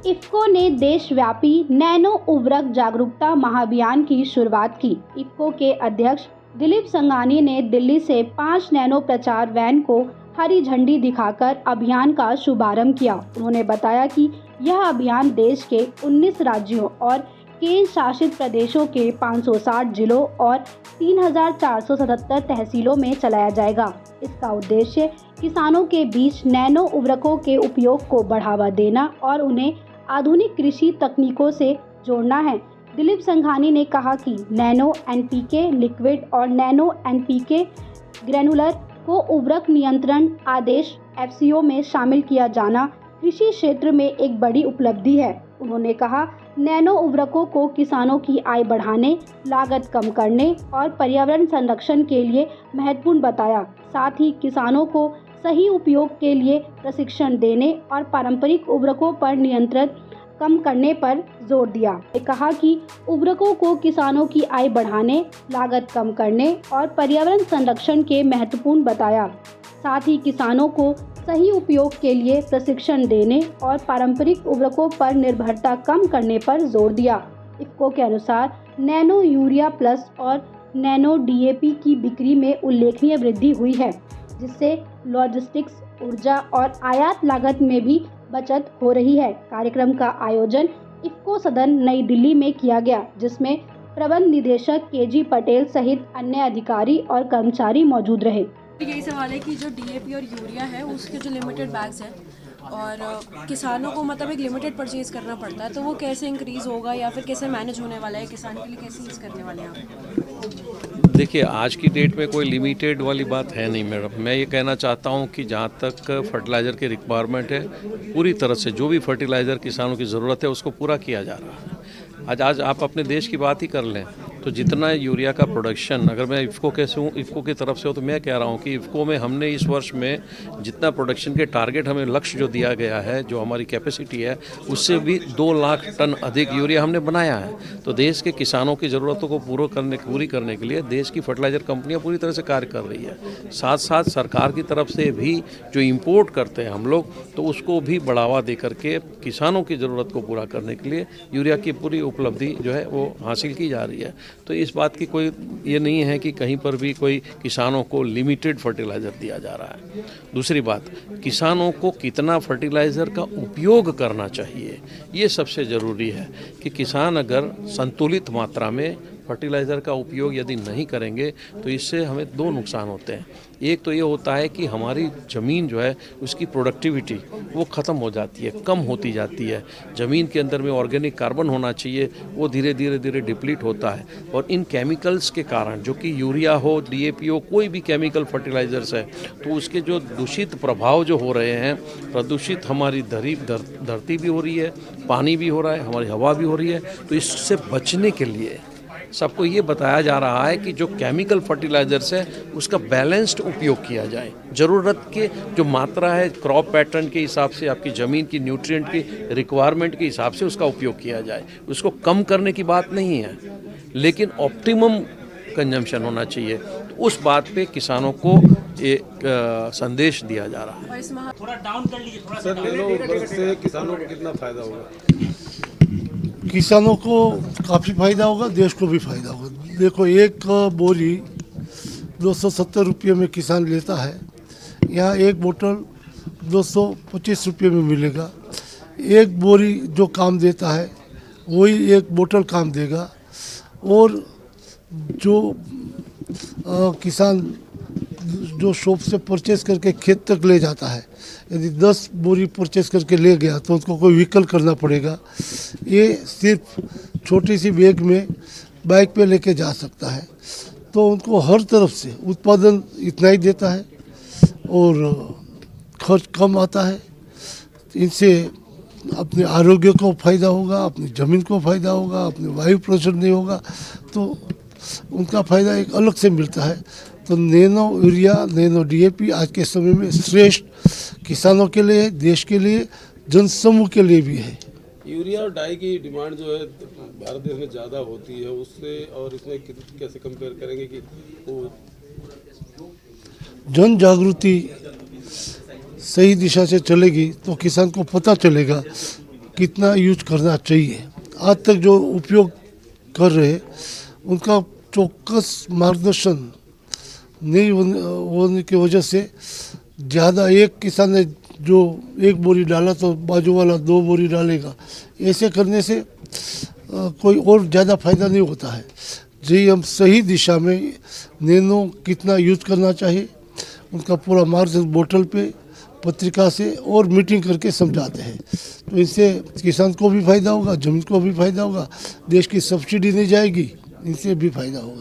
इफ़को ने देशव्यापी नैनो उर्वरक जागरूकता महाअभियान की शुरुआत की। इफ़को के अध्यक्ष दिलीप संघानी ने दिल्ली से 5 नैनो प्रचार वैन को हरी झंडी दिखाकर अभियान का शुभारंभ किया। उन्होंने बताया कि यह अभियान देश के 19 राज्यों और केंद्र शासित प्रदेशों के 560 जिलों और 3,477 तहसीलों में चलाया जाएगा। इसका उद्देश्य किसानों के बीच नैनो उर्वरकों के उपयोग को बढ़ावा देना और उन्हें आधुनिक कृषि तकनीकों से जोड़ना है। दिलीप संघानी ने कहा कि नैनो एनपीके लिक्विड और नैनो एनपीके ग्रैनुलर को उर्वरक नियंत्रण आदेश एफसीओ में शामिल किया जाना कृषि क्षेत्र में एक बड़ी उपलब्धि है। उन्होंने कहा, नैनो उर्वरकों को किसानों की आय बढ़ाने, लागत कम करने और पर्यावरण संरक्षण के लिए महत्वपूर्ण बताया। साथ ही किसानों को सही उपयोग के लिए प्रशिक्षण देने और पारंपरिक उर्वरकों पर नियंत्रण कम करने पर जोर दिया। कहा कि उर्वरकों को किसानों की आय बढ़ाने, लागत कम करने और पर्यावरण संरक्षण के महत्वपूर्ण बताया। साथ ही किसानों को सही उपयोग के लिए प्रशिक्षण देने और पारंपरिक उर्वरकों पर निर्भरता कम करने पर जोर दिया। इफ़को के अनुसार नैनो यूरिया प्लस और नैनो डीएपी की बिक्री में उल्लेखनीय वृद्धि हुई है, जिससे लॉजिस्टिक्स, ऊर्जा और आयात लागत में भी बचत हो रही है। कार्यक्रम का आयोजन इफ़को सदन नई दिल्ली में किया गया, जिसमें प्रबंध निदेशक केजी पटेल सहित अन्य अधिकारी और कर्मचारी मौजूद रहे। यही सवाल है कि जो डीएपी और यूरिया है उसके जो लिमिटेड बैग्स हैं और किसानों को मतलब एक लिमिटेड परचेज़ करना पड़ता है, तो वो कैसे इंक्रीज़ होगा या फिर कैसे मैनेज होने वाला है, किसान के लिए कैसे यूज़ करने वाले हैं आप? देखिए, आज की डेट में कोई लिमिटेड वाली बात है नहीं मैडम। मैं ये कहना चाहता हूँ कि जहाँ तक फर्टिलाइज़र की रिक्वायरमेंट है, पूरी तरह से जो भी फर्टिलाइज़र किसानों की ज़रूरत है उसको पूरा किया जा रहा है। आज आप अपने देश की बात ही कर लें तो जितना यूरिया का प्रोडक्शन, अगर मैं इफ़को की तरफ से हो तो मैं कह रहा हूँ कि इफ़को में हमने इस वर्ष में जितना प्रोडक्शन के टारगेट हमें लक्ष्य जो दिया गया है, जो हमारी कैपेसिटी है, उससे भी 2 लाख टन अधिक यूरिया हमने बनाया है। तो देश के किसानों की ज़रूरतों को पूरी करने के लिए देश की फर्टिलाइज़र कंपनियाँ पूरी तरह से कार्य कर रही है। साथ साथ सरकार की तरफ से भी जो इम्पोर्ट करते हैं हम लोग, तो उसको भी बढ़ावा दे करके किसानों की ज़रूरत को पूरा करने के लिए यूरिया की पूरी उपलब्धि जो है वो हासिल की जा रही है। तो इस बात की कोई ये नहीं है कि कहीं पर भी कोई किसानों को लिमिटेड फर्टिलाइज़र दिया जा रहा है। दूसरी बात, किसानों को कितना फर्टिलाइज़र का उपयोग करना चाहिए, ये सबसे ज़रूरी है कि किसान अगर संतुलित मात्रा में फर्टिलाइज़र का उपयोग यदि नहीं करेंगे तो इससे हमें 2 नुकसान होते हैं। एक तो ये होता है कि हमारी ज़मीन जो है उसकी प्रोडक्टिविटी वो ख़त्म हो जाती है, कम होती जाती है। ज़मीन के अंदर में ऑर्गेनिक कार्बन होना चाहिए, वो धीरे धीरे डिप्लीट होता है। और इन केमिकल्स के कारण, जो कि यूरिया हो, डीएपी हो, कोई भी केमिकल फर्टिलाइज़र्स है, तो उसके जो दूषित प्रभाव जो हो रहे हैं, प्रदूषित हमारी धरती भी हो रही है, पानी भी हो रहा है, हमारी हवा भी हो रही है। तो इससे बचने के लिए सबको ये बताया जा रहा है कि जो केमिकल फर्टिलाइज़र्स है उसका बैलेंस्ड उपयोग किया जाए। ज़रूरत के जो मात्रा है, क्रॉप पैटर्न के हिसाब से, आपकी ज़मीन की न्यूट्रिएंट की रिक्वायरमेंट के हिसाब से उसका उपयोग किया जाए। उसको कम करने की बात नहीं है, लेकिन ऑप्टिमम कंजम्पशन होना चाहिए। तो उस बात पे किसानों को एक संदेश दिया जा रहा है। सर, नैनो उर्वरक से किसानों को कितना फ़ायदा होगा? किसानों को काफ़ी फ़ायदा होगा, देश को भी फ़ायदा होगा। देखो, एक बोरी 270 रुपये में किसान लेता है, यहाँ एक बोतल 225 रुपये में मिलेगा। एक बोरी जो काम देता है वही एक बोतल काम देगा। और जो किसान जो शॉप से परचेज करके खेत तक ले जाता है, यदि 10 बोरी परचेज करके ले गया तो उसको कोई व्हीकल करना पड़ेगा। ये सिर्फ छोटी सी बैग में बाइक पे लेके जा सकता है, तो उनको हर तरफ से उत्पादन इतना ही देता है और खर्च कम आता है। इनसे अपने आरोग्य को फ़ायदा होगा, अपनी ज़मीन को फ़ायदा होगा, अपने वायु प्रदूषण नहीं होगा, तो उनका फ़ायदा एक अलग से मिलता है। तो नैनो यूरिया, नैनो डीएपी आज के समय में श्रेष्ठ किसानों के लिए, देश के लिए, जनसमूह के लिए भी है। यूरिया और डाई की डिमांड जो है भारत देश में ज़्यादा होती है, उससे और इसमें कैसे कंपेयर करेंगे कि वो जन जागृति सही दिशा से चलेगी तो किसान को पता चलेगा कितना यूज करना चाहिए। आज तक जो उपयोग कर रहे हैं उनका चौकस मार्गदर्शन नहीं होने की वजह से ज़्यादा एक किसान ने जो एक बोरी डाला तो बाजू वाला 2 बोरी डालेगा, ऐसे करने से कोई और ज़्यादा फायदा नहीं होता है। जी हम सही दिशा में नैनो कितना यूज करना चाहिए उनका पूरा मार्गदर्शन बोतल पे पत्रिका से और मीटिंग करके समझाते हैं। तो इससे किसान को भी फायदा होगा, जमीन को भी फायदा होगा, देश की सब्सिडी नहीं जाएगी, इनसे भी फायदा होगा।